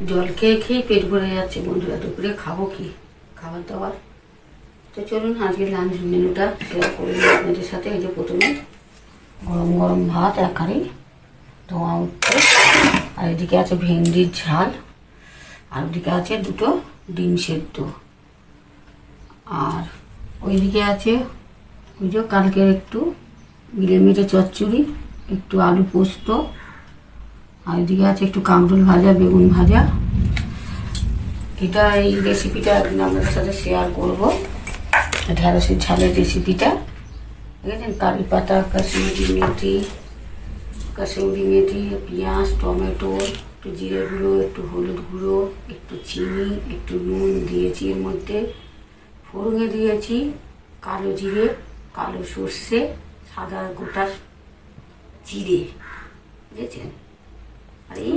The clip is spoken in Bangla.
জল খেয়ে খেয়ে পেট ভরে যাচ্ছে বন্ধুরা, দুপুরে খাবো কি খাবার দাবার। তো চলুন আজকে লাঞ্চ মেনুটা শেয়ার করে নিই আপনাদের সাথে। এই যে প্রথমে গরম গরম ভাত এক হাঁড়ি ধোঁয়া উঠছে, আর এদিকে আছে ভেন্ডির ঝাল, আর ওদিকে আছে দুটো ডিম সেদ্ধ, আর ওইদিকে আছে ওই যে কালকের একটু মিলেমিটে চচ্চড়ি, একটু আলু পোস্ত, আর এদিকে আছে একটু কাঁকরোল ভাজা, বেগুন ভাজা। এটা এই রেসিপিটা একদিন আপনাদের সাথে শেয়ার করবো, ঢ্যাঁড়সের ঝালের রেসিপিটা। দেখেছেন কারি পাতা, কাসুরি মেথি, পেঁয়াজ, টমেটো, একটু জিরে গুঁড়ো, একটু হলুদ গুঁড়ো, একটু চিনি, একটু নুন দিয়েছি। এর মধ্যে ফোড়নে দিয়েছি কালো জিরে, কালো সর্ষে, সাদা গোটা জিরে, বুঝেছেন। আর এই